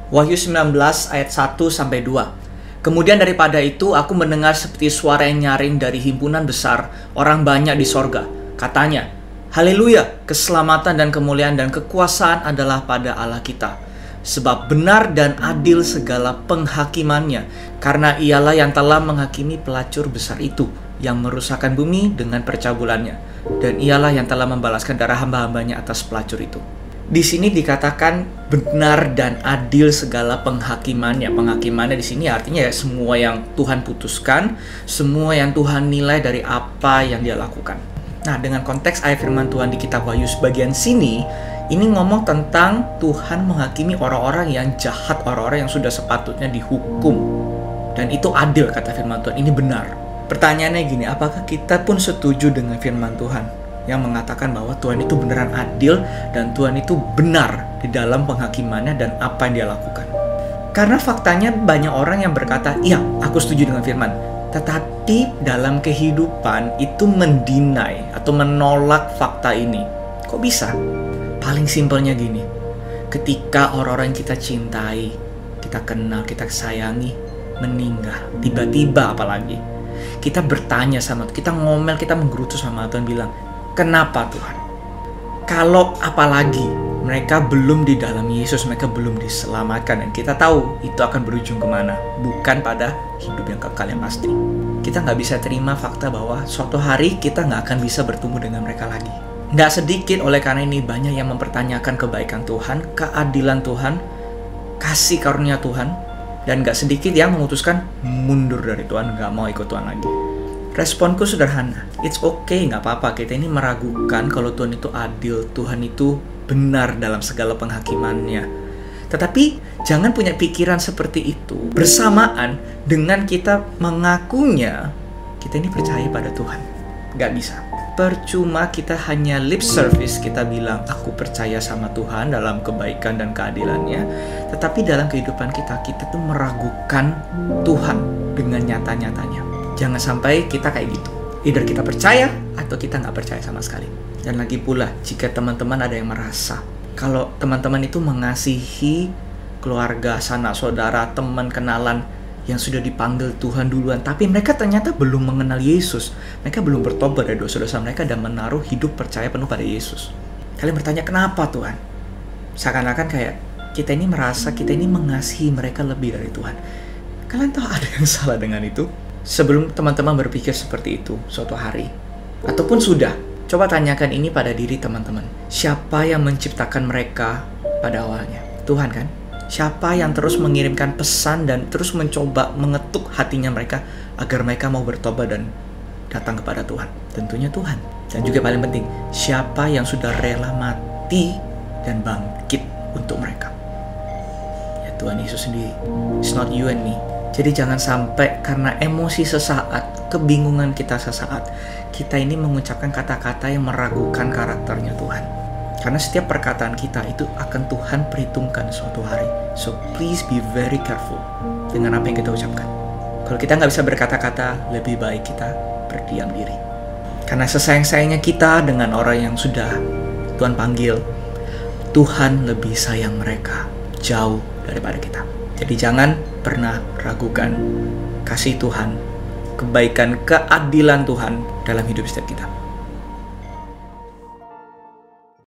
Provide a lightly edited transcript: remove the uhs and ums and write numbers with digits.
Wahyu 19 ayat 1-2. Kemudian daripada itu aku mendengar seperti suara yang nyaring dari himpunan besar orang banyak di sorga. Katanya, Haleluya, keselamatan dan kemuliaan dan kekuasaan adalah pada Allah kita. Sebab benar dan adil segala penghakimannya, karena ialah yang telah menghakimi pelacur besar itu, yang merusakkan bumi dengan percabulannya. Dan ialah yang telah membalaskan darah hamba-hambanya atas pelacur itu. Di sini dikatakan benar dan adil segala penghakimannya. Penghakimannya di sini artinya ya semua yang Tuhan putuskan, semua yang Tuhan nilai dari apa yang Dia lakukan. Nah, dengan konteks ayat firman Tuhan di kitab Wahyu sebagian sini, ini ngomong tentang Tuhan menghakimi orang-orang yang jahat, orang-orang yang sudah sepatutnya dihukum. Dan itu adil kata firman Tuhan, ini benar. Pertanyaannya gini, apakah kita pun setuju dengan firman Tuhan yang mengatakan bahwa Tuhan itu beneran adil dan Tuhan itu benar di dalam penghakimannya dan apa yang Dia lakukan? Karena faktanya banyak orang yang berkata, iya, aku setuju dengan firman. Tetapi dalam kehidupan itu mendinai atau menolak fakta ini. Kok bisa? Paling simpelnya gini, ketika orang-orang yang kita cintai, kita kenal, kita sayangi, meninggal, tiba-tiba apalagi, kita bertanya sama Tuhan, kita ngomel, kita menggerutu sama Tuhan, bilang, kenapa Tuhan? Kalau apalagi mereka belum di dalam Yesus, mereka belum diselamatkan, dan kita tahu itu akan berujung kemana, bukan pada hidup yang kekal yang pasti. Kita nggak bisa terima fakta bahwa suatu hari kita nggak akan bisa bertemu dengan mereka lagi. Nggak sedikit oleh karena ini banyak yang mempertanyakan kebaikan Tuhan, keadilan Tuhan, kasih karunia Tuhan, dan nggak sedikit yang memutuskan mundur dari Tuhan, nggak mau ikut Tuhan lagi. Responku sederhana, it's okay, nggak apa-apa. Kita ini meragukan kalau Tuhan itu adil, Tuhan itu benar dalam segala penghakimannya. Tetapi jangan punya pikiran seperti itu bersamaan dengan kita mengakunya kita ini percaya pada Tuhan. Nggak bisa. Percuma kita hanya lip service, kita bilang aku percaya sama Tuhan dalam kebaikan dan keadilannya, tetapi dalam kehidupan kita tuh meragukan Tuhan dengan nyata-nyatanya. Jangan sampai kita kayak gitu. Either kita percaya atau kita nggak percaya sama sekali. Dan lagi pula, jika teman-teman ada yang merasa kalau teman-teman itu mengasihi keluarga, sanak saudara, teman, kenalan yang sudah dipanggil Tuhan duluan, tapi mereka ternyata belum mengenal Yesus, mereka belum bertobat dari dosa-dosa mereka dan menaruh hidup percaya penuh pada Yesus. Kalian bertanya, kenapa Tuhan? Seakan-akan kayak kita ini merasa kita ini mengasihi mereka lebih dari Tuhan. Kalian tahu ada yang salah dengan itu? Sebelum teman-teman berpikir seperti itu suatu hari, ataupun sudah, coba tanyakan ini pada diri teman-teman. Siapa yang menciptakan mereka pada awalnya? Tuhan kan? Siapa yang terus mengirimkan pesan dan terus mencoba mengetuk hatinya mereka agar mereka mau bertobat dan datang kepada Tuhan? Tentunya Tuhan. Dan juga paling penting, siapa yang sudah rela mati dan bangkit untuk mereka? Ya Tuhan Yesus sendiri. It's not you and me. Jadi jangan sampai karena emosi sesaat, kebingungan kita sesaat, kita ini mengucapkan kata-kata yang meragukan karakternya Tuhan. Karena setiap perkataan kita itu akan Tuhan perhitungkan suatu hari. So please be very careful dengan apa yang kita ucapkan. Kalau kita nggak bisa berkata-kata, lebih baik kita berdiam diri. Karena sesayang-sayangnya kita dengan orang yang sudah Tuhan panggil, Tuhan lebih sayang mereka jauh daripada kita. Jadi jangan pernah ragukan kasih Tuhan, kebaikan, keadilan Tuhan dalam hidup setiap kita.